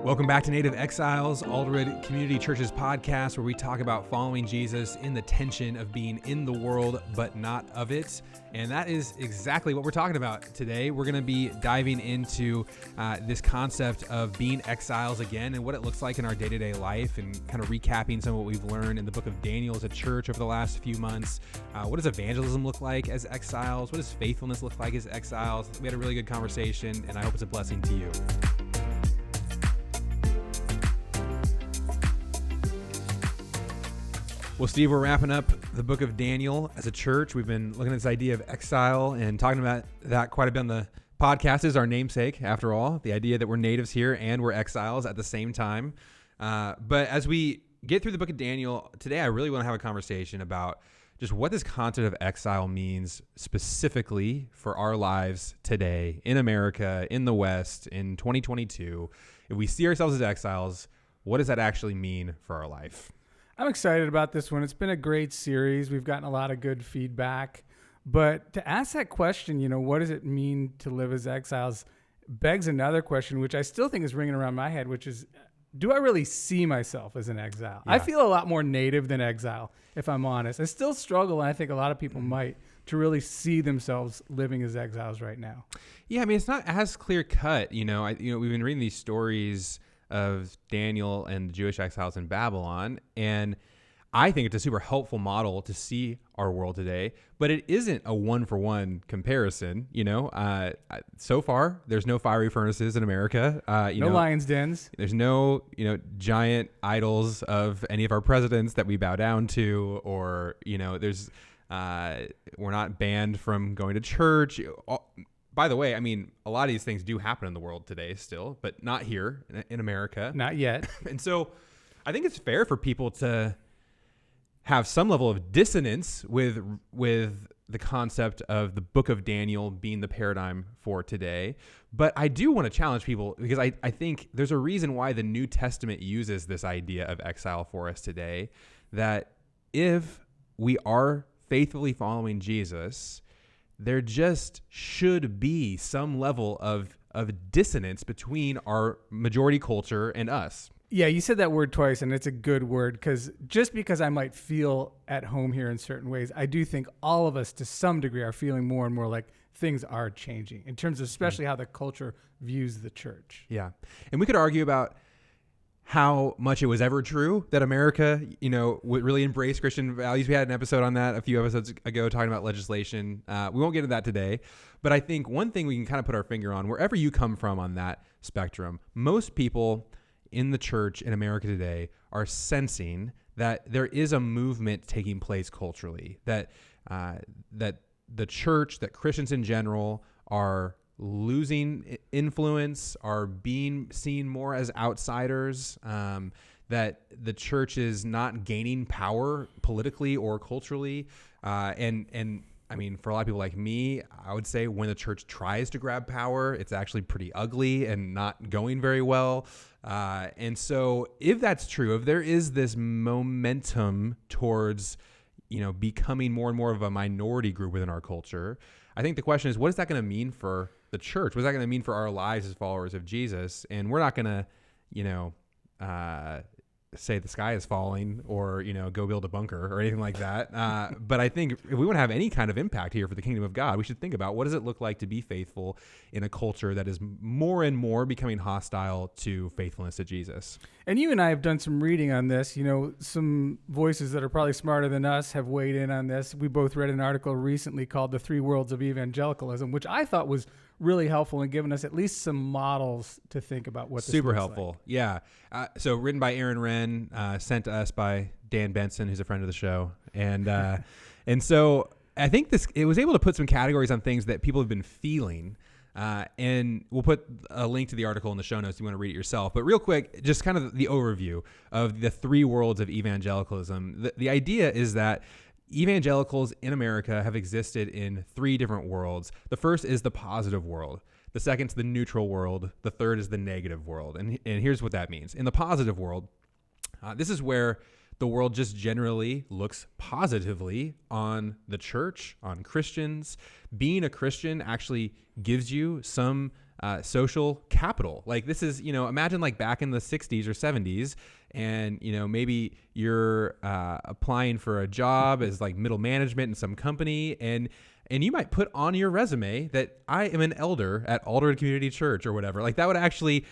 Welcome back to Native Exiles, Alderwood Community Church's podcast, where we talk about following Jesus in the tension of being in the world but not of it. And that is exactly what we're talking about today. We're going to be diving into this concept of being exiles again and what it looks like in our day-to-day life, and kind of recapping some of what we've learned in the book of Daniel as a church over the last few months. What does evangelism look like as exiles? What does faithfulness look like as exiles? We had a really good conversation, and I hope it's a blessing to you. Well, Steve, we're wrapping up the book of Daniel as a church. We've been looking at this idea of exile and talking about that quite a bit on the podcast. Is our namesake, after all, the idea that we're natives here and we're exiles at the same time. But as we get through the book of Daniel today, I really want to have a conversation about just what this concept of exile means specifically for our lives today in America, in the West, in 2022. If we see ourselves as exiles, what does that actually mean for our life? I'm excited about this one. It's been a great series. We've gotten a lot of good feedback. But to ask that question, what does it mean to live as exiles, begs another question, which I still think is ringing around my head, which is, do I really see myself as an exile? Yeah. I feel a lot more native than exile, if I'm honest. I still struggle, and I think a lot of people might, to really see themselves living as exiles right now. Yeah, I mean, it's not as clear cut. We've been reading these stories of Daniel and the Jewish exiles in Babylon, and I think it's a super helpful model to see our world today, but it isn't a one-for-one comparison. So far, there's no fiery furnaces in America. No lion's dens. There's no, giant idols of any of our presidents that we bow down to, or, we're not banned from going to church. By the way, I mean, a lot of these things do happen in the world today still, but not here in America. Not yet. And so I think it's fair for people to have some level of dissonance with the concept of the book of Daniel being the paradigm for today. But I do want to challenge people, because I think there's a reason why the New Testament uses this idea of exile for us today, that if we are faithfully following Jesus, there just should be some level of dissonance between our majority culture and us. Yeah, you said that word twice, and it's a good word, because just because I might feel at home here in certain ways, I do think all of us to some degree are feeling more and more like things are changing in terms of especially how the culture views the church. Yeah. And we could argue about how much it was ever true that America, would really embrace Christian values. We had an episode on that a few episodes ago talking about legislation. We won't get into that today, but I think one thing we can kind of put our finger on, wherever you come from on that spectrum, most people in the church in America today are sensing that there is a movement taking place culturally, that the church, that Christians in general are losing influence, are being seen more as outsiders, that the church is not gaining power politically or culturally. And I mean, for a lot of people like me, I would say when the church tries to grab power, it's actually pretty ugly and not going very well. And so if that's true, if there is this momentum towards, becoming more and more of a minority group within our culture, I think the question is, what is that going to mean for the church? What is that going to mean for our lives as followers of Jesus? And we're not going to, say the sky is falling or, go build a bunker or anything like that. But I think if we want to have any kind of impact here for the kingdom of God, we should think about, what does it look like to be faithful in a culture that is more and more becoming hostile to faithfulness to Jesus? And you and I have done some reading on this. Some voices that are probably smarter than us have weighed in on this. We both read an article recently called The Three Worlds of Evangelicalism, which I thought was really helpful in giving us at least some models to think about what this super helpful. Like. Yeah. So written by Aaron Wren, sent to us by Dan Benson, who's a friend of the show. And so I think it was able to put some categories on things that people have been feeling. And we'll put a link to the article in the show notes if you want to read it yourself. But real quick, just kind of the overview of the three worlds of evangelicalism. The idea is that evangelicals in America have existed in three different worlds. The first is the positive world. The second is the neutral world. The third is the negative world. And here's what that means. In the positive world, this is where the world just generally looks positively on the church, on Christians. Being a Christian actually gives you some social capital. Like this is, imagine like back in the 60s or 70s, and, maybe you're applying for a job as like middle management in some company, and you might put on your resume that I am an elder at Alderwood Community Church or whatever. Like that would actually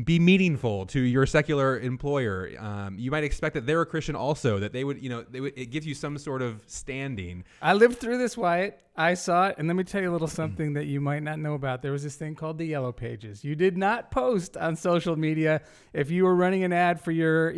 be meaningful to your secular employer. You might expect that they're a Christian also, that they would, it gives you some sort of standing. I lived through this, Wyatt. I saw it. And let me tell you a little something that you might not know about. There was this thing called the Yellow Pages. You did not post on social media if you were running an ad for your,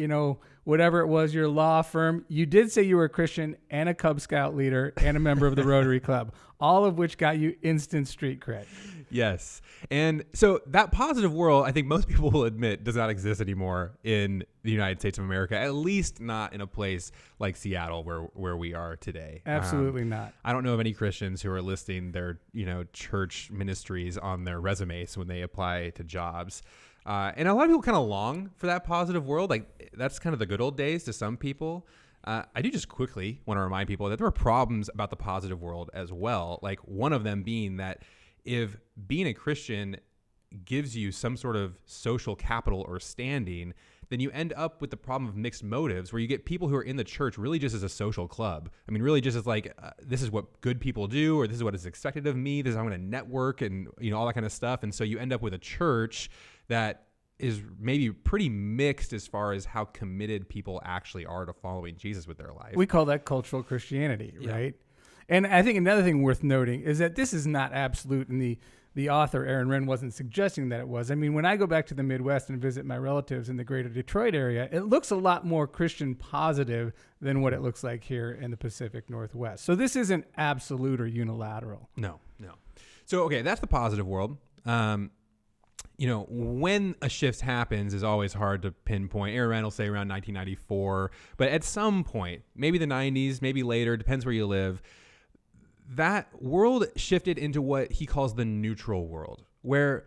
whatever it was, your law firm. You did say you were a Christian and a Cub Scout leader and a member of the Rotary Club, all of which got you instant street cred. Yes. And so that positive world, I think most people will admit, does not exist anymore in the United States of America, at least not in a place like Seattle where we are today. Absolutely not. I don't know of any Christians who are listing their, church ministries on their resumes when they apply to jobs. And a lot of people kind of long for that positive world. Like that's kind of the good old days to some people. I do just quickly want to remind people that there are problems about the positive world as well. Like one of them being that if being a Christian gives you some sort of social capital or standing, then you end up with the problem of mixed motives where you get people who are in the church really just as a social club. I mean, really just as like, this is what good people do, or this is what is expected of me. This is how I'm going to network and, all that kind of stuff. And so you end up with a church that is maybe pretty mixed as far as how committed people actually are to following Jesus with their life. We call that cultural Christianity, right? And I think another thing worth noting is that this is not absolute, and the author, Aaron Wren, wasn't suggesting that it was. I mean, when I go back to the Midwest and visit my relatives in the greater Detroit area, it looks a lot more Christian positive than what it looks like here in the Pacific Northwest. So this isn't absolute or unilateral. No. So, okay, that's the positive world. When a shift happens is always hard to pinpoint. Aaron Wren will say around 1994, but at some point, maybe the 90s, maybe later, depends where you live, that world shifted into what he calls the neutral world, where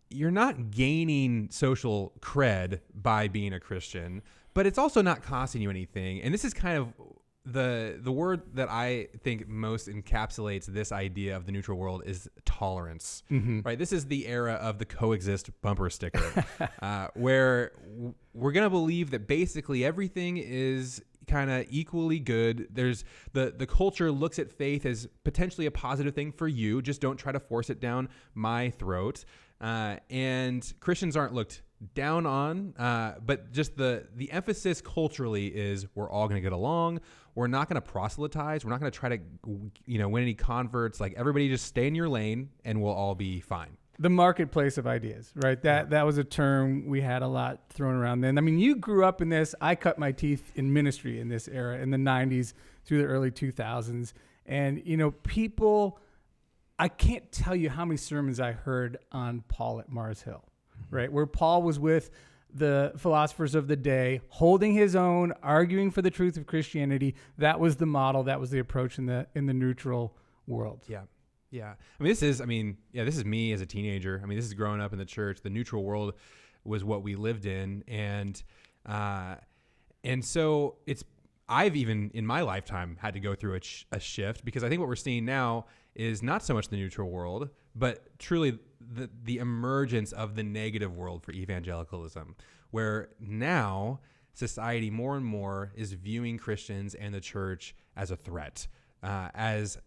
you're not gaining social cred by being a Christian, but it's also not costing you anything. And this is kind of the word that I think most encapsulates this idea of the neutral world is tolerance, right? This is the era of the coexist bumper sticker, where we're going to believe that basically everything is kind of equally good. There's the culture looks at faith as potentially a positive thing for you. Just don't try to force it down my throat. And Christians aren't looked down on, but just the emphasis culturally is we're all going to get along. We're not going to proselytize. We're not going to try to, win any converts. Like everybody just stay in your lane and we'll all be fine. The marketplace of ideas, right? That was a term we had a lot thrown around then. I mean, you grew up in this. I cut my teeth in ministry in this era, in the 90s through the early 2000s. And, people, I can't tell you how many sermons I heard on Paul at Mars Hill, right? Where Paul was with the philosophers of the day, holding his own, arguing for the truth of Christianity. That was the model. That was the approach in the neutral world. Yeah. Yeah. This is me as a teenager. This is growing up in the church. The neutral world was what we lived in. And so I've even in my lifetime had to go through a shift, because I think what we're seeing now is not so much the neutral world, but truly the emergence of the negative world for evangelicalism, where now society more and more is viewing Christians and the church as a threat, as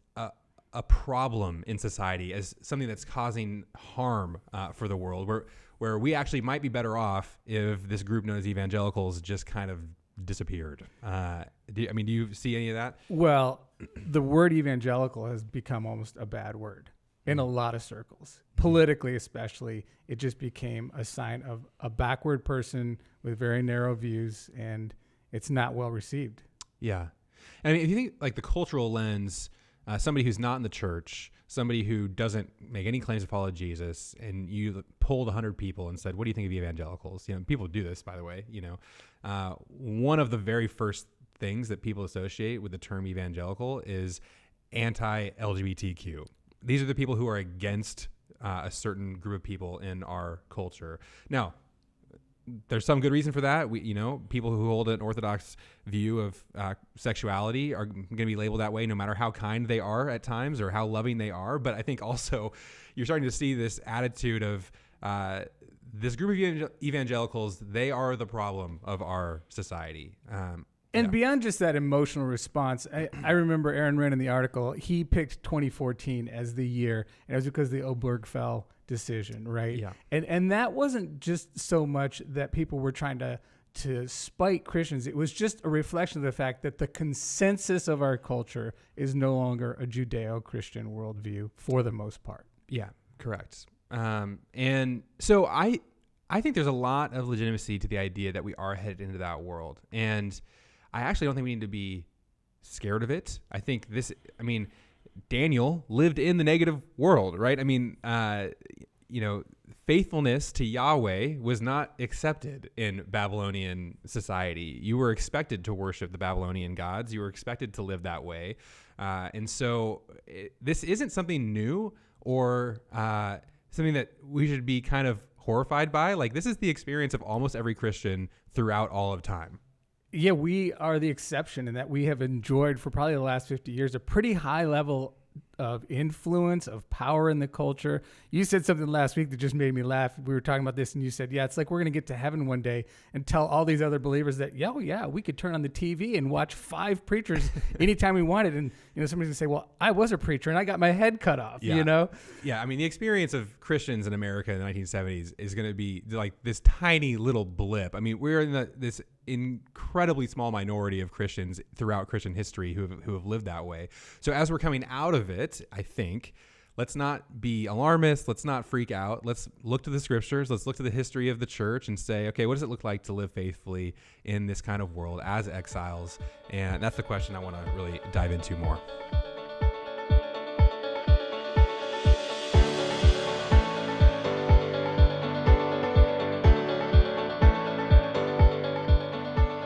a problem in society, as something that's causing harm for the world, where we actually might be better off if this group known as evangelicals just kind of disappeared. Do you see any of that? Well, the word evangelical has become almost a bad word in a lot of circles. Politically especially, it just became a sign of a backward person with very narrow views, and it's not well received. Yeah. If you think like the cultural lens, somebody who's not in the church, somebody who doesn't make any claims to follow Jesus, and you polled 100 people and said, what do you think of evangelicals? People do this, by the way. One of the very first things that people associate with the term evangelical is anti-LGBTQ. These are the people who are against a certain group of people in our culture. Now, there's some good reason for that. People who hold an orthodox view of sexuality are going to be labeled that way, no matter how kind they are at times or how loving they are. But I think also you're starting to see this attitude of this group of evangelicals. They are the problem of our society. And beyond just that emotional response, I remember Aaron Wren in the article, he picked 2014 as the year, and it was because of the Obergefell decision, right? Yeah. And that wasn't just so much that people were trying to spite Christians. It was just a reflection of the fact that the consensus of our culture is no longer a Judeo-Christian worldview for the most part. Yeah, correct. And so I think there's a lot of legitimacy to the idea that we are headed into that world. And I actually don't think we need to be scared of it. I think Daniel lived in the negative world, right? Faithfulness to Yahweh was not accepted in Babylonian society. You were expected to worship the Babylonian gods. You were expected to live that way. And so this isn't something new or something that we should be kind of horrified by. Like, this is the experience of almost every Christian throughout all of time. Yeah, we are the exception in that we have enjoyed for probably the last 50 years a pretty high level of influence, of power in the culture. You said something last week that just made me laugh. We were talking about this and you said, yeah, it's like we're going to get to heaven one day and tell all these other believers that, yeah, we could turn on the TV and watch 5 preachers anytime we wanted. And, somebody's going to say, well, I was a preacher and I got my head cut off, Yeah, the experience of Christians in America in the 1970s is going to be like this tiny little blip. We're in this incredibly small minority of Christians throughout Christian history who have lived that way. So as we're coming out of it, I think, let's not be alarmist. Let's not freak out. Let's look to the scriptures. Let's look to the history of the church and say, okay, what does it look like to live faithfully in this kind of world as exiles? And that's the question I want to really dive into more.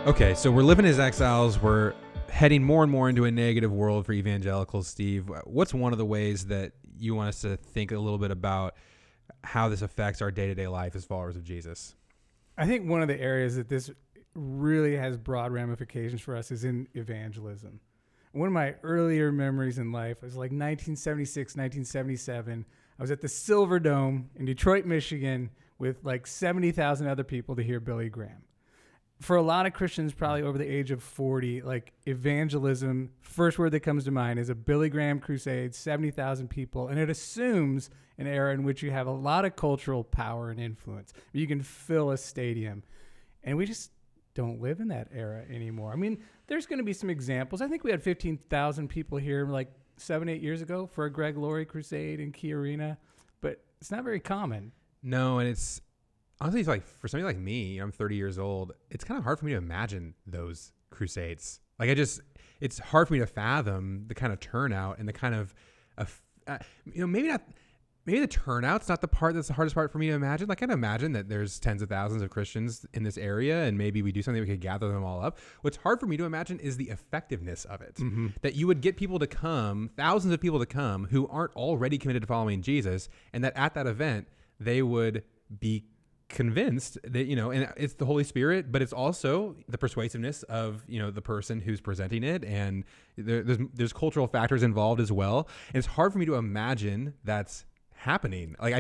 Okay, so we're living as exiles. We're heading more and more into a negative world for evangelicals. Steve, what's one of the ways that you want us to think a little bit about how this affects our day-to-day life as followers of Jesus? I think one of the areas that this really has broad ramifications for us is in evangelism. One of my earlier memories in life was like 1976, 1977. I was at the Silver Dome in Detroit, Michigan with like 70,000 other people to hear Billy Graham. For a lot of Christians, probably over the age of 40, like evangelism, first word that comes to mind is a Billy Graham crusade, 70,000 people. And it assumes an era in which you have a lot of cultural power and influence. You can fill a stadium. And we just don't live in that era anymore. There's going to be some examples. I think we had 15,000 people here like 7-8 years ago for a Greg Laurie crusade in Key Arena. But it's not very common. No, and honestly, it's like for somebody like me, I'm 30 years old. It's kind of hard for me to imagine those crusades. It's hard for me to fathom the kind of turnout and the kind of, maybe the turnout's not the part that's the hardest part for me to imagine. I can imagine that there's tens of thousands of Christians in this area and maybe we do something, we could gather them all up. What's hard for me to imagine is the effectiveness of it. Mm-hmm. That you would get people to come, thousands of people to come who aren't already committed to following Jesus, and that at that event, they would be convinced that, and it's the Holy Spirit, but it's also the persuasiveness of, the person who's presenting it. And there's cultural factors involved as well. And it's hard for me to imagine that's happening. Like,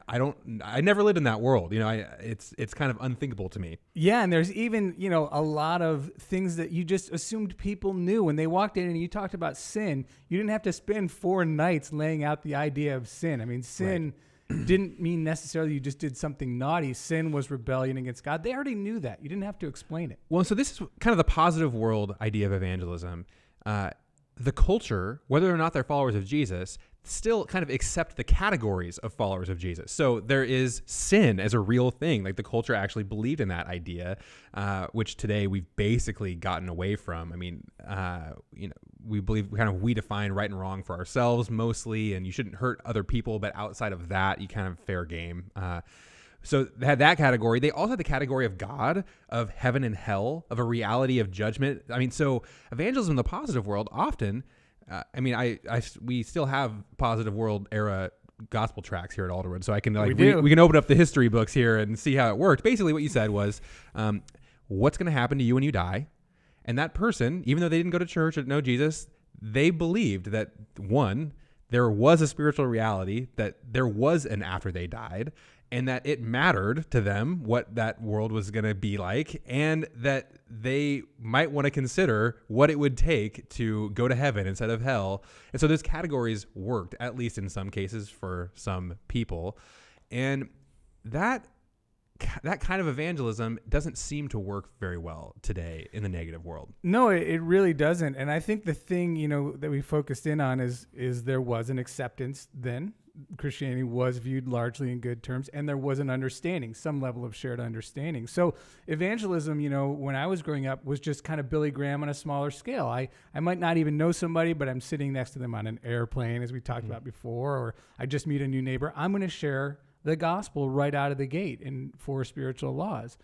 I never lived in that world. It's kind of unthinkable to me. Yeah. And there's even, a lot of things that you just assumed people knew when they walked in and you talked about sin. You didn't have to spend 4 nights laying out the idea of sin. Sin right. Didn't mean necessarily you just did something naughty. Sin was rebellion against God. They already knew that. You didn't have to explain it. Well, so this is kind of the positive world idea of evangelism. The culture, whether or not they're followers of Jesus, still kind of accept the categories of followers of Jesus. So there is sin as a real thing. Like, the culture actually believed in that idea, which today we've basically gotten away from. We believe we define right and wrong for ourselves mostly, and you shouldn't hurt other people, but outside of that, you kind of fair game. So they had that category. They also had the category of God, of heaven and hell, of a reality of judgment. So evangelism in the positive world often, we still have positive world era gospel tracts here at Alderwood, so I can We do. we can open up the history books here and see how it worked. Basically, what you said was, what's going to happen to you when you die? And that person, even though they didn't go to church or know Jesus, they believed that, one, there was a spiritual reality, that there was an after they died, and that it mattered to them what that world was going to be like, and that they might want to consider what it would take to go to heaven instead of hell. And so those categories worked, at least in some cases for some people. And that kind of evangelism doesn't seem to work very well today in the negative world. No, it really doesn't. And I think the thing, that we focused in on is there was an acceptance then. Christianity was viewed largely in good terms, and there was an understanding, some level of shared understanding. So evangelism, when I was growing up, was just kind of Billy Graham on a smaller scale. I might not even know somebody, but I'm sitting next to them on an airplane, as we talked about before, or I just meet a new neighbor. I'm going to share the gospel right out of the gate in 4 spiritual laws.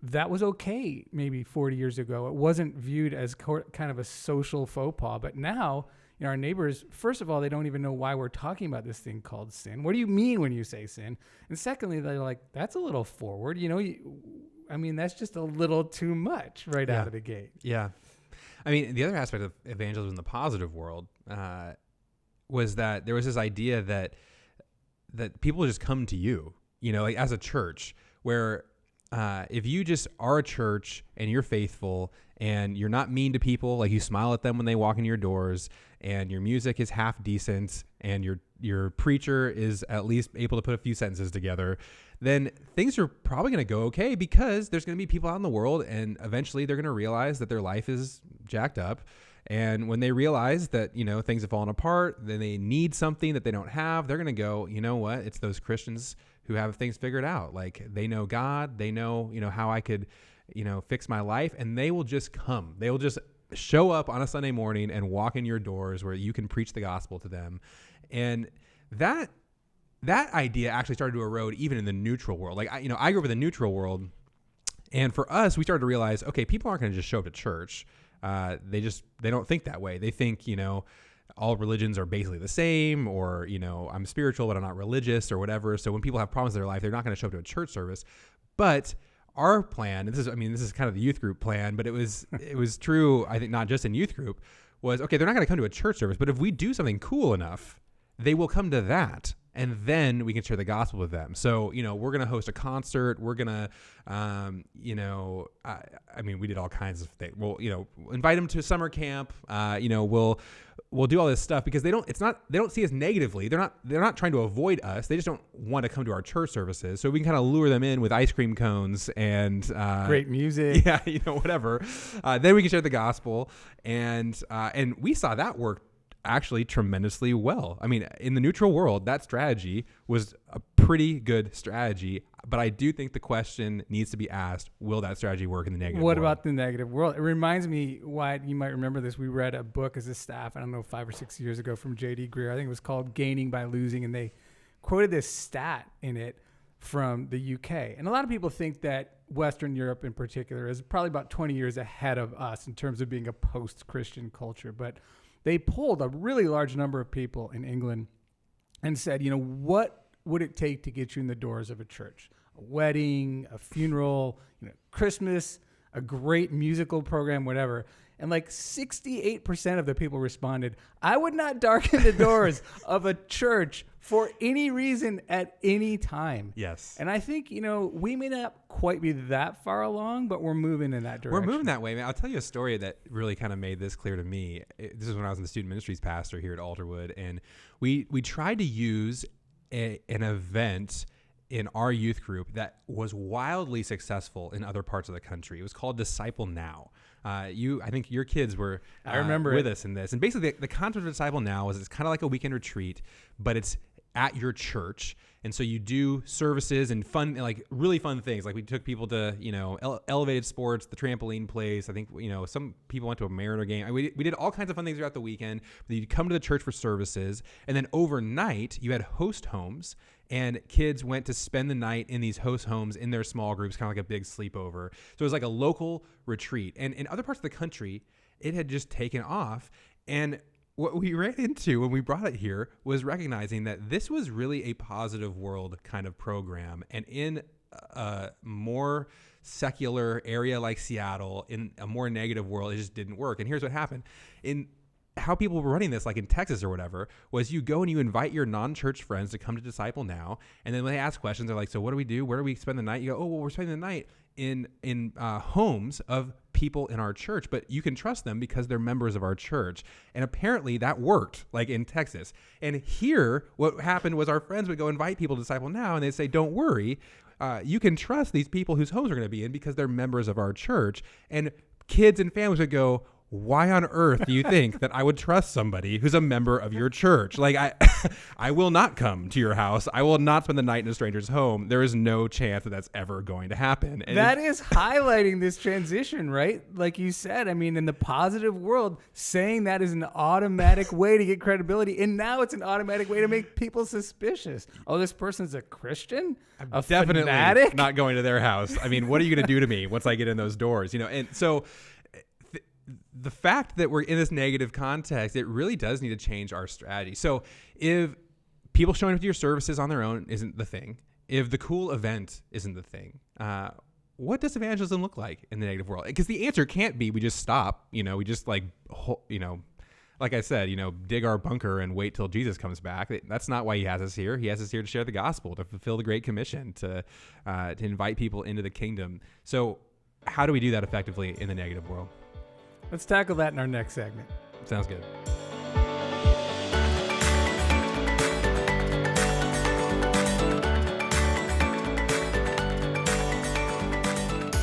That was okay maybe 40 years ago. It wasn't viewed as kind of a social faux pas, but now our neighbors, first of all, they don't even know why we're talking about this thing called sin. What do you mean when you say sin? And secondly, they're like, that's a little forward. That's just a little too much right out of the gate. Yeah. I mean, the other aspect of evangelism in the positive world was that there was this idea that people just come to you, like as a church, where if you just are a church and you're faithful and you're not mean to people, like you smile at them when they walk in your doors, and your music is half decent, and your preacher is at least able to put a few sentences together, then things are probably going to go okay, because there's going to be people out in the world, and eventually they're going to realize that their life is jacked up. And when they realize that, things have fallen apart, then they need something that they don't have, they're going to go, you know what? It's those Christians who have things figured out. Like, they know God, they know, how I could, fix my life, and they will just come. They will just show up on a Sunday morning and walk in your doors where you can preach the gospel to them. And that idea actually started to erode even in the neutral world. Like, I grew up in the neutral world, and for us, we started to realize, okay, people aren't going to just show up to church. They don't think that way. They think, all religions are basically the same, or, I'm spiritual, but I'm not religious, or whatever. So when people have problems in their life, they're not going to show up to a church service. But our plan, and this is kind of the youth group plan, but it was true, I think, not just in youth group, was, okay, they're not going to come to a church service, but if we do something cool enough, they will come to that. And then we can share the gospel with them. So, we're going to host a concert. We're going to, we did all kinds of things. We'll, invite them to summer camp. We'll do all this stuff, because they don't see us negatively. They're not trying to avoid us. They just don't want to come to our church services. So we can kind of lure them in with ice cream cones and great music. Yeah, whatever. Then we can share the gospel, and we saw that work actually tremendously well. I mean, in the neutral world, that strategy was a pretty good strategy, but I do think the question needs to be asked, will that strategy work in the negative world? What about the negative world? It reminds me, Wyatt, you might remember this. We read a book as a staff, I don't know, 5 or 6 years ago, from J.D. Greer. I think it was called Gaining by Losing, and they quoted this stat in it from the UK. And a lot of people think that Western Europe in particular is probably about 20 years ahead of us in terms of being a post-Christian culture, but they polled a really large number of people in England and said, what would it take to get you in the doors of a church? A wedding, a funeral, Christmas, a great musical program, whatever. And like 68% of the people responded, I would not darken the doors of a church for any reason at any time. Yes. And I think, we may not quite be that far along, but we're moving in that direction. We're moving that way, man. I'll tell you a story that really kind of made this clear to me. This is when I was in the student ministries pastor here at Alderwood, and we tried to use an event in our youth group that was wildly successful in other parts of the country. It was called Disciple Now. I think your kids were I remember with us in this. And basically the concept of Disciple Now is it's kind of like a weekend retreat, but it's at your church. And so you do services and fun, like really fun things. Like we took people to, elevated sports, the trampoline place. I think, some people went to a Mariner game. We did all kinds of fun things throughout the weekend. But you'd come to the church for services. And then overnight you had host homes, and kids went to spend the night in these host homes in their small groups, kind of like a big sleepover. So it was like a local retreat. And in other parts of the country, it had just taken off. And what we ran into when we brought it here was recognizing that this was really a positive world kind of program. And in a more secular area like Seattle, in a more negative world, it just didn't work. And here's what happened. In how people were running this, like in Texas or whatever, was you go and you invite your non-church friends to come to Disciple Now. And then when they ask questions, they're like, so what do we do? Where do we spend the night? You go, oh, well, we're spending the night in homes of people in our church, but you can trust them because they're members of our church. And apparently that worked, like in Texas. And here, what happened was our friends would go invite people to Disciple Now, and they'd say, don't worry, you can trust these people whose homes are going to be in because they're members of our church. And kids and families would go, why on earth do you think that I would trust somebody who's a member of your church? Like, I will not come to your house. I will not spend the night in a stranger's home. There is no chance that that's ever going to happen. And that is highlighting this transition, right? Like you said, I mean, in the positive world, saying that is an automatic way to get credibility. And now it's an automatic way to make people suspicious. Oh, this person's a Christian? A definitely fanatic? Not going to their house. I mean, what are you going to do to me once I get in those doors? You know, and so the fact that we're in this negative context, it really does need to change our strategy. So if people showing up to your services on their own isn't the thing, if the cool event isn't the thing, what does evangelism look like in the negative world? Because the answer can't be we just stop, we just like I said, dig our bunker and wait till Jesus comes back. That's not why he has us here. He has us here to share the gospel, to fulfill the Great Commission, to invite people into the kingdom. So how do we do that effectively in the negative world? Let's tackle that in our next segment. Sounds good.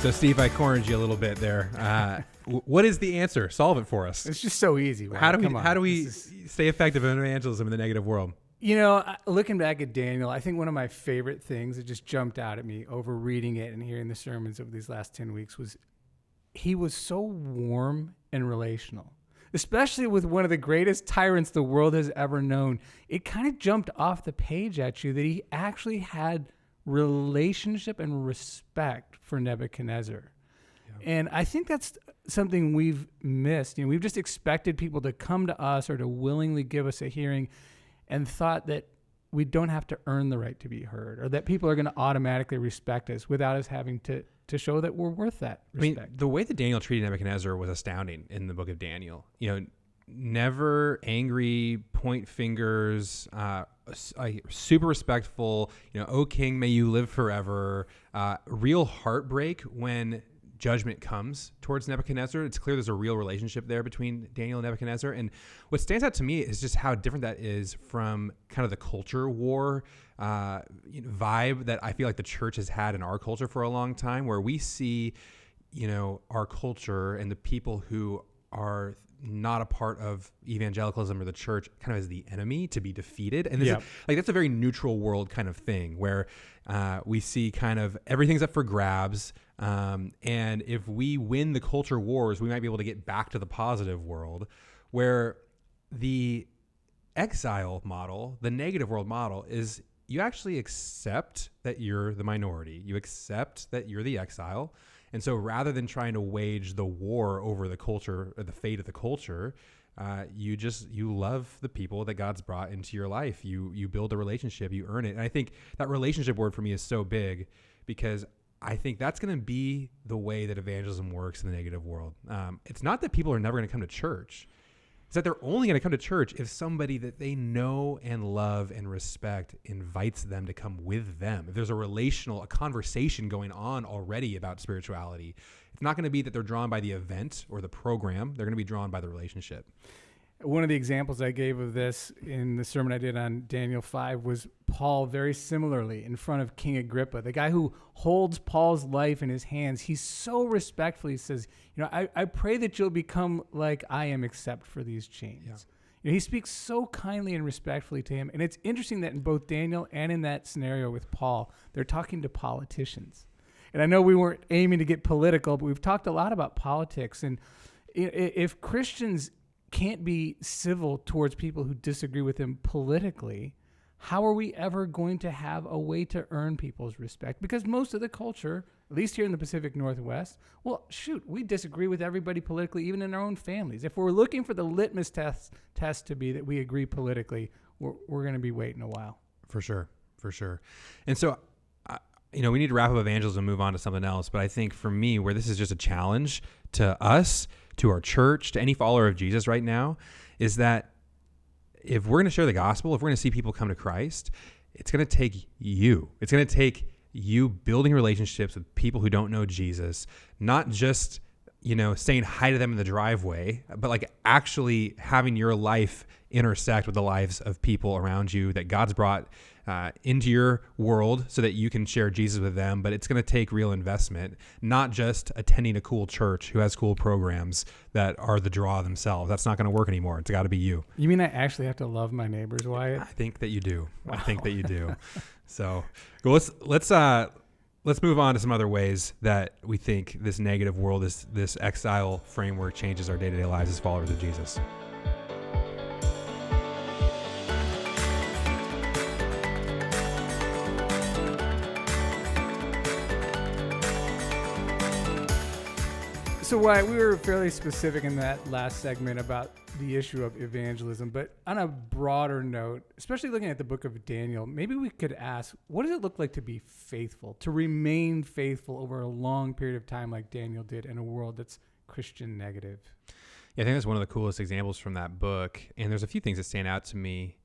So, Steve, I cornered you a little bit there. What is the answer? Solve it for us. It's just so easy. Right? How do we stay effective in evangelism in the negative world? Looking back at Daniel, I think one of my favorite things that just jumped out at me over reading it and hearing the sermons over these last 10 weeks was he was so warm and relational, especially with one of the greatest tyrants the world has ever known. It kind of jumped off the page at you that he actually had relationship and respect for Nebuchadnezzar. Yeah. And I think that's something we've missed. We've just expected people to come to us or to willingly give us a hearing and thought that we don't have to earn the right to be heard or that people are going to automatically respect us without us having to show that we're worth that respect. I mean, the way that Daniel treated Nebuchadnezzar was astounding in the book of Daniel. Never angry, point fingers, super respectful, O king, may you live forever. Real heartbreak when judgment comes towards Nebuchadnezzar. It's clear there's a real relationship there between Daniel and Nebuchadnezzar. And what stands out to me is just how different that is from kind of the culture war vibe that I feel like the church has had in our culture for a long time, where we see, our culture and the people who are not a part of evangelicalism or the church kind of as the enemy to be defeated. And this is, that's a very neutral world kind of thing where we see kind of everything's up for grabs. And if we win the culture wars, we might be able to get back to the positive world, where the exile model, the negative world model, is you actually accept that you're the minority. You accept that you're the exile. And so rather than trying to wage the war over the culture or the fate of the culture, you love the people that God's brought into your life. You build a relationship, you earn it. And I think that relationship word for me is so big because I think that's going to be the way that evangelism works in the negative world. It's not that people are never going to come to church. It's that they're only going to come to church if somebody that they know and love and respect invites them to come with them. If there's a conversation going on already about spirituality, it's not going to be that they're drawn by the event or the program. They're going to be drawn by the relationship. One of the examples I gave of this in the sermon I did on Daniel 5 was Paul very similarly in front of King Agrippa, the guy who holds Paul's life in his hands. He so respectfully says, I pray that you'll become like I am except for these chains. Yeah. He speaks so kindly and respectfully to him. And it's interesting that in both Daniel and in that scenario with Paul, they're talking to politicians. And I know we weren't aiming to get political, but we've talked a lot about politics. And if Christians can't be civil towards people who disagree with them politically, how are we ever going to have a way to earn people's respect? Because most of the culture, at least here in the Pacific Northwest, well, shoot, we disagree with everybody politically, even in our own families. If we're looking for the litmus test to be that we agree politically, we're going to be waiting a while. For sure. And so, we need to wrap up evangelism and move on to something else. But I think for me, where this is just a challenge to us, to our church, to any follower of Jesus right now, is that if we're going to share the gospel, if we're going to see people come to Christ, it's going to take you. It's going to take you building relationships with people who don't know Jesus, not just, saying hi to them in the driveway, but like actually having your life intersect with the lives of people around you that God's brought into your world so that you can share Jesus with them. But it's going to take real investment, not just attending a cool church who has cool programs that are the draw themselves. That's not going to work anymore. It's got to be you. You mean I actually have to love my neighbors, Wyatt? I think that you do. Wow. I think that you do. So let's move on to some other ways that we think this negative world, this exile framework changes our day-to-day lives as followers of Jesus. So, Wyatt, we were fairly specific in that last segment about the issue of evangelism, but on a broader note, especially looking at the book of Daniel, maybe we could ask, what does it look like to be faithful, to remain faithful over a long period of time like Daniel did in a world that's Christian negative? Yeah, I think that's one of the coolest examples from that book. And there's a few things that stand out to me,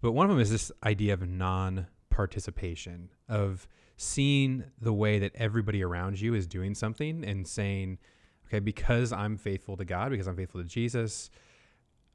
but one of them is this idea of non-participation, of seeing the way that everybody around you is doing something and saying, okay, because I'm faithful to God, because I'm faithful to Jesus,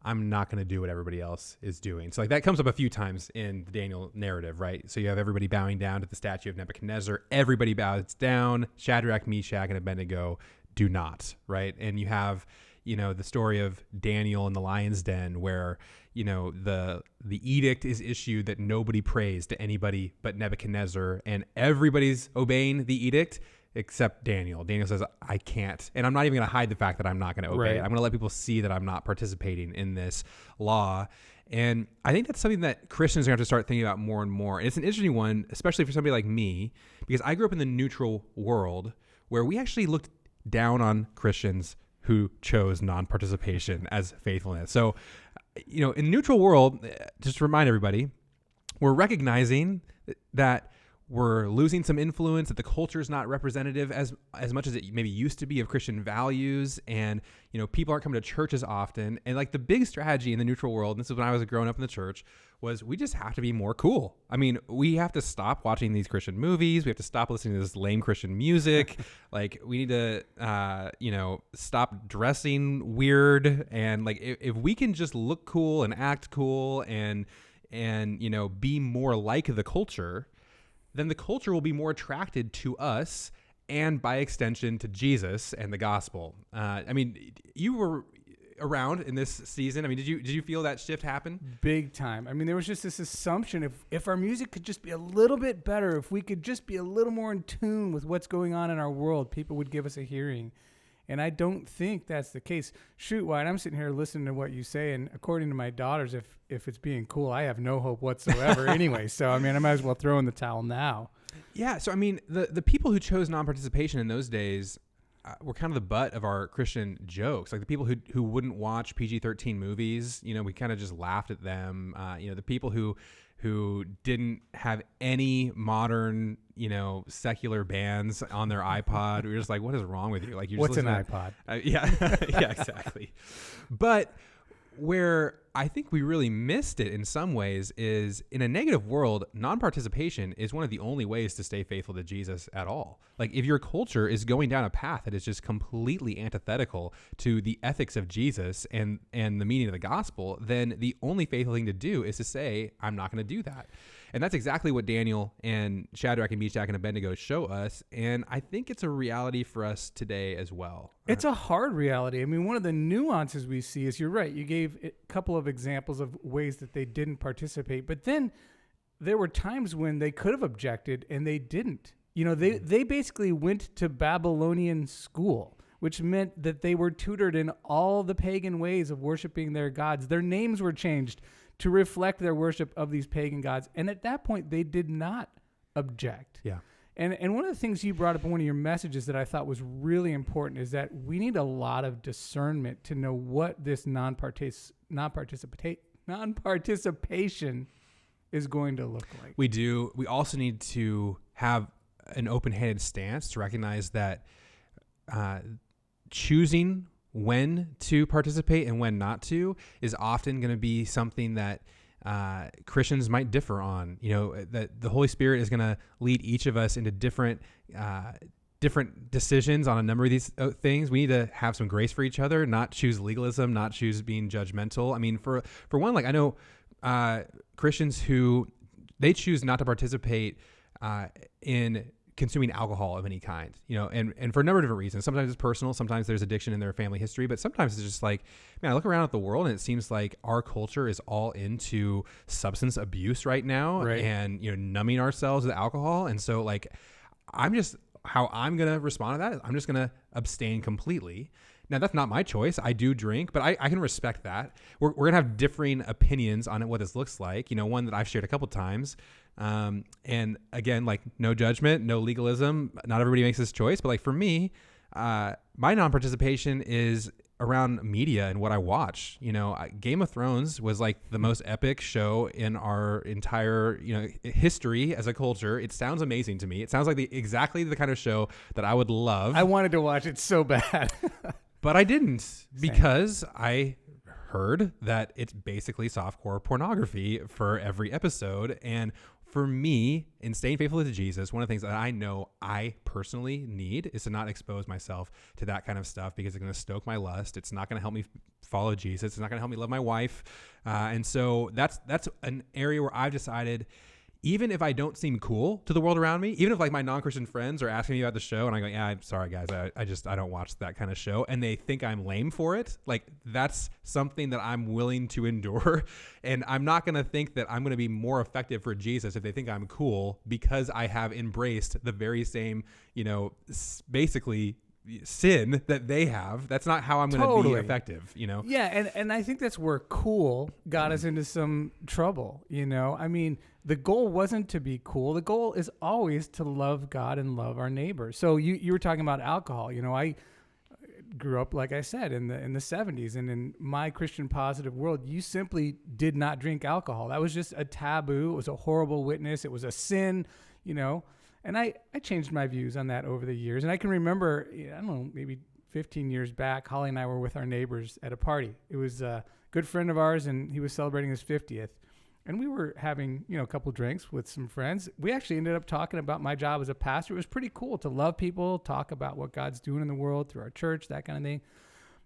I'm not going to do what everybody else is doing. So like that comes up a few times in the Daniel narrative, right? So you have everybody bowing down to the statue of Nebuchadnezzar. Everybody bows down. Shadrach, Meshach, and Abednego do not, right? And you have, the story of Daniel in the lion's den where, the edict is issued that nobody prays to anybody but Nebuchadnezzar, and everybody's obeying the edict except Daniel. Daniel says, I can't. And I'm not even going to hide the fact that I'm not going to obey it. I'm going to let people see that I'm not participating in this law. And I think that's something that Christians are going to have to start thinking about more and more. And it's an interesting one, especially for somebody like me, because I grew up in the neutral world where we actually looked down on Christians who chose non-participation as faithfulness. So, in the neutral world, just to remind everybody, we're recognizing that we're losing some influence, that the culture is not representative as much as it maybe used to be of Christian values. And, people aren't coming to church as often. And like the big strategy in the neutral world, and this is when I was growing up in the church, was we just have to be more cool. I mean, we have to stop watching these Christian movies. We have to stop listening to this lame Christian music. Like we need to, stop dressing weird. And like, if we can just look cool and act cool and, be more like the culture, then the culture will be more attracted to us and by extension to Jesus and the gospel. You were around in this season. Did you feel that shift happen? Big time. There was just this assumption if our music could just be a little bit better, if we could just be a little more in tune with what's going on in our world, people would give us a hearing. And I don't think that's the case. Shoot, Wyatt, I'm sitting here listening to what you say, and according to my daughters, if it's being cool, I have no hope whatsoever anyway. So, I might as well throw in the towel now. Yeah, so, the people who chose non-participation in those days were kind of the butt of our Christian jokes. Like the people who wouldn't watch PG-13 movies, we kind of just laughed at them. The people who didn't have any modern, secular bands on their iPod. We were just like, what is wrong with you? Like, you're what's just an iPod? Yeah, exactly. But where I think we really missed it in some ways is in a negative world, non-participation is one of the only ways to stay faithful to Jesus at all. Like if your culture is going down a path that is just completely antithetical to the ethics of Jesus and the meaning of the gospel, then the only faithful thing to do is to say, I'm not going to do that. And that's exactly what Daniel and Shadrach and Meshach and Abednego show us. And I think it's a reality for us today as well. It's a hard reality. One of the nuances we see is, you're right, you gave a couple of examples of ways that they didn't participate, but then there were times when they could have objected and they didn't. They basically went to Babylonian school, which meant that they were tutored in all the pagan ways of worshiping their gods. Their names were changed to reflect their worship of these pagan gods. And at that point, they did not object. Yeah. And one of the things you brought up in one of your messages that I thought was really important is that we need a lot of discernment to know what this non-participation is going to look like. We do. We also need to have an open-handed stance to recognize that choosing when to participate and when not to is often going to be something that Christians might differ on. That the Holy Spirit is going to lead each of us into different decisions on a number of these things. We need to have some grace for each other, not choose legalism, not choose being judgmental. I mean, for one, like I know Christians who they choose not to participate in consuming alcohol of any kind, and for a number of different reasons. Sometimes it's personal, sometimes there's addiction in their family history, but sometimes it's just like, man, I look around at the world and it seems like our culture is all into substance abuse right now, right. And numbing ourselves with alcohol. And so like, how I'm going to respond to that is I'm just going to abstain completely. Now, that's not my choice. I do drink, but I can respect that. We're going to have differing opinions on what this looks like. One that I've shared a couple times. And again, like no judgment, no legalism. Not everybody makes this choice. But like for me, my non-participation is around media and what I watch. Game of Thrones was like the most epic show in our entire, history as a culture. It sounds amazing to me. It sounds like exactly the kind of show that I would love. I wanted to watch it so bad. But I didn't because I heard that it's basically softcore pornography for every episode. And for me, in staying faithful to Jesus, one of the things that I know I personally need is to not expose myself to that kind of stuff because it's going to stoke my lust. It's not going to help me follow Jesus. It's not going to help me love my wife. And so that's an area where I've decided, even if I don't seem cool to the world around me, even if like my non-Christian friends are asking me about the show and I go, yeah, I'm sorry guys, I don't watch that kind of show, and they think I'm lame for it, like that's something that I'm willing to endure. And I'm not going to think that I'm going to be more effective for Jesus if they think I'm cool because I have embraced the very same, basically sin that they have. That's not how I'm going to be effective, Yeah, and I think that's where cool got us into some trouble, I mean, the goal wasn't to be cool. The goal is always to love God and love our neighbors. So you were talking about alcohol. I grew up, like I said, in the 70s, and in my Christian positive world, you simply did not drink alcohol. That was just a taboo. It was a horrible witness. It was a sin, And I changed my views on that over the years. And I can remember, I don't know, maybe 15 years back, Holly and I were with our neighbors at a party. It was a good friend of ours, and he was celebrating his 50th. And we were having, a couple drinks with some friends. We actually ended up talking about my job as a pastor. It was pretty cool to love people, talk about what God's doing in the world through our church, that kind of thing.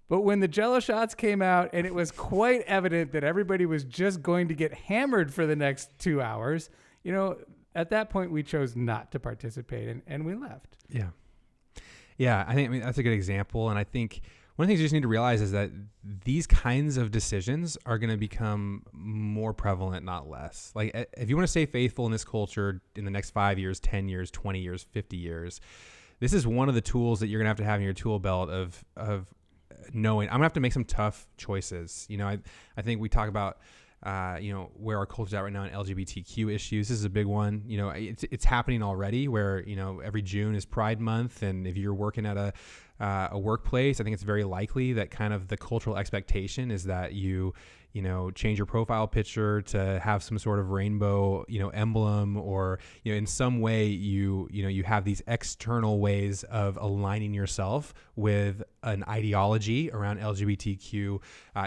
But when the Jello shots came out and it was quite evident that everybody was just going to get hammered for the next 2 hours, at that point we chose not to participate and we left. Yeah. Yeah, I mean, that's a good example. And I think one of the things you just need to realize is that these kinds of decisions are going to become more prevalent, not less. Like if you want to stay faithful in this culture in the next 5 years, 10 years, 20 years, 50 years, this is one of the tools that you're going to have in your tool belt of knowing I'm going to have to make some tough choices. I think we talk about where our culture's at right now in LGBTQ issues. This is a big one. It's happening already where, every June is Pride Month. And if you're working at a workplace, I think it's very likely that kind of the cultural expectation is that you change your profile picture to have some sort of rainbow, emblem, or, in some way you have these external ways of aligning yourself with an ideology around LGBTQ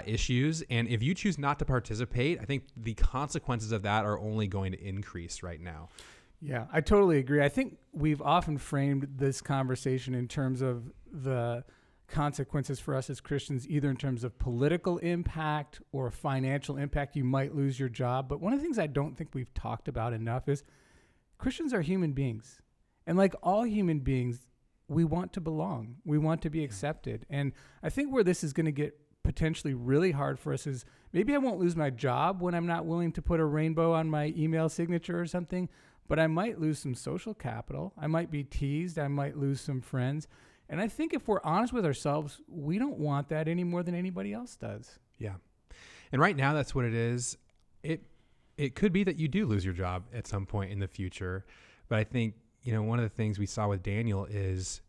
issues. And if you choose not to participate, I think the consequences of that are only going to increase right now. Yeah, I totally agree. I think we've often framed this conversation in terms of the consequences for us as Christians, either in terms of political impact or financial impact. You might lose your job. But one of the things I don't think we've talked about enough is Christians are human beings. And like all human beings, we want to belong. We want to be accepted. And I think where this is going to get potentially really hard for us is maybe I won't lose my job when I'm not willing to put a rainbow on my email signature or something, but I might lose some social capital. I might be teased. I might lose some friends. And I think if we're honest with ourselves, we don't want that any more than anybody else does. Yeah. And right now, that's what it is. it could be that you do lose your job at some point in the future. But I think, one of the things we saw with Daniel is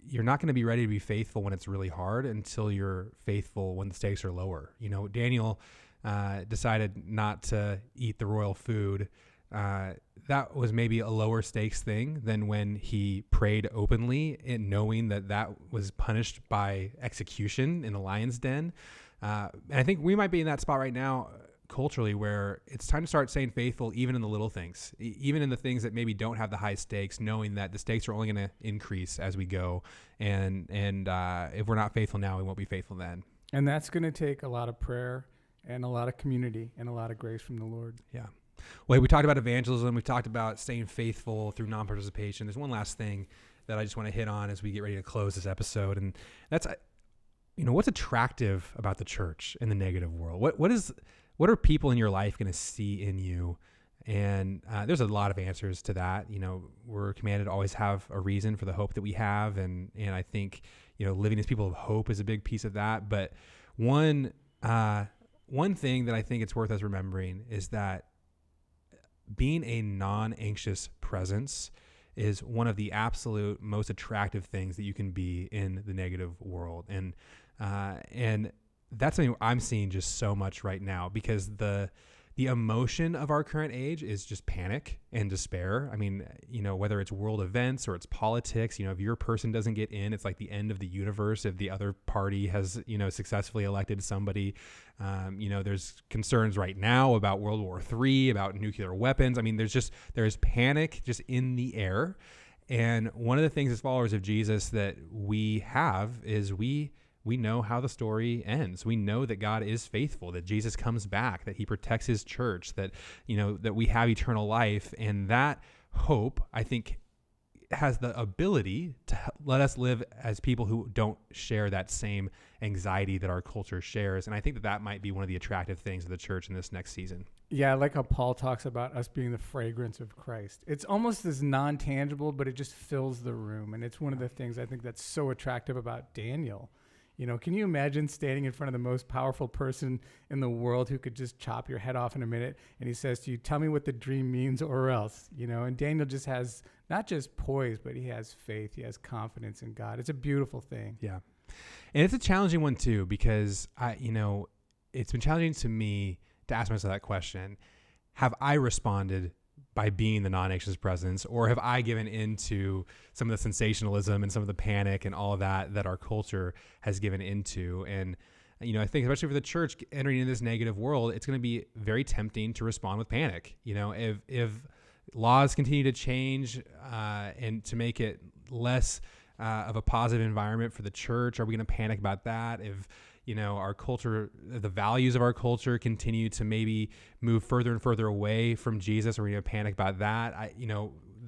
you're not going to be ready to be faithful when it's really hard until you're faithful when the stakes are lower. Daniel decided not to eat the royal food. That was maybe a lower stakes thing than when he prayed openly and knowing that was punished by execution in a lion's den. And I think we might be in that spot right now culturally where it's time to start staying faithful even in the little things, even in the things that maybe don't have the high stakes, knowing that the stakes are only going to increase as we go. And if we're not faithful now, we won't be faithful then. And that's going to take a lot of prayer and a lot of community and a lot of grace from the Lord. Yeah. Well, we talked about evangelism. We talked about staying faithful through non-participation. There's one last thing that I just want to hit on as we get ready to close this episode. And that's, what's attractive about the church in the negative world? What are people in your life going to see in you? And there's a lot of answers to that. We're commanded to always have a reason for the hope that we have. And I think, living as people of hope is a big piece of that. But one thing that I think it's worth us remembering is that being a non-anxious presence is one of the absolute most attractive things that you can be in the negative world. And that's something I'm seeing just so much right now, because the emotion of our current age is just panic and despair. I mean, whether it's world events or it's politics, if your person doesn't get in, it's like the end of the universe. If the other party has, successfully elected somebody, there's concerns right now about World War III, about nuclear weapons. I mean, there's panic just in the air. And one of the things as followers of Jesus that we have is we know how the story ends. We know that God is faithful, that Jesus comes back, that he protects his church, that, that we have eternal life. And that hope, I think, has the ability to let us live as people who don't share that same anxiety that our culture shares. And I think that might be one of the attractive things of the church in this next season. Yeah, I like how Paul talks about us being the fragrance of Christ. It's almost as non-tangible, but it just fills the room. And it's one of the things I think that's so attractive about Daniel. Can you imagine standing in front of the most powerful person in the world who could just chop your head off in a minute? And he says to you, tell me what the dream means or else, and Daniel just has not just poise, but he has faith. He has confidence in God. It's a beautiful thing. Yeah. And it's a challenging one too, because it's been challenging to me to ask myself that question. Have I responded by being the non-anxious presence, or have I given into some of the sensationalism and some of the panic and all of that our culture has given into? And, I think especially for the church entering into this negative world, it's going to be very tempting to respond with panic. If laws continue to change and to make it less of a positive environment for the church, are we going to panic about that? If our culture, the values of our culture continue to maybe move further and further away from Jesus, or we have panic about that.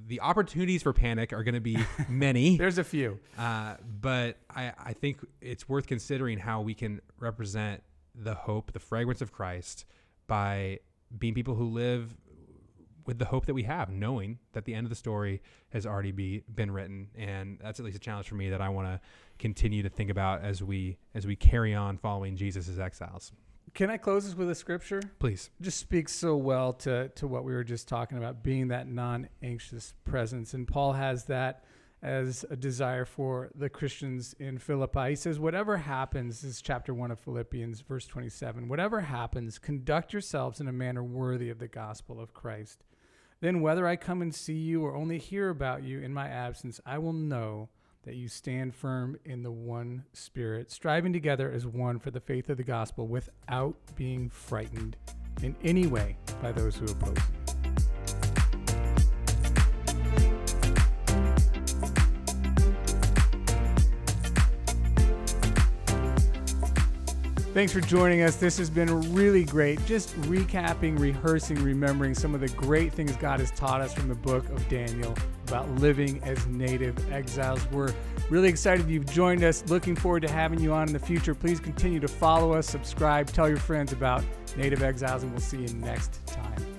The opportunities for panic are going to be many. There's a few. But I think it's worth considering how we can represent the hope, the fragrance of Christ, by being people who live with the hope that we have, knowing that the end of the story has already been written. And that's at least a challenge for me that I want to continue to think about as we carry on following Jesus as exiles. Can I close this with a scripture? Please. It just speaks so well to what we were just talking about, being that non-anxious presence. And Paul has that as a desire for the Christians in Philippi. He says, whatever happens, this is chapter 1 of Philippians, verse 27, whatever happens, conduct yourselves in a manner worthy of the gospel of Christ. Then whether I come and see you or only hear about you in my absence, I will know that you stand firm in the one Spirit, striving together as one for the faith of the gospel without being frightened in any way by those who oppose you. Thanks for joining us. This has been really great. Just recapping, rehearsing, remembering some of the great things God has taught us from the book of Daniel about living as native exiles. We're really excited you've joined us. Looking forward to having you on in the future. Please continue to follow us, subscribe, tell your friends about Native Exiles, and we'll see you next time.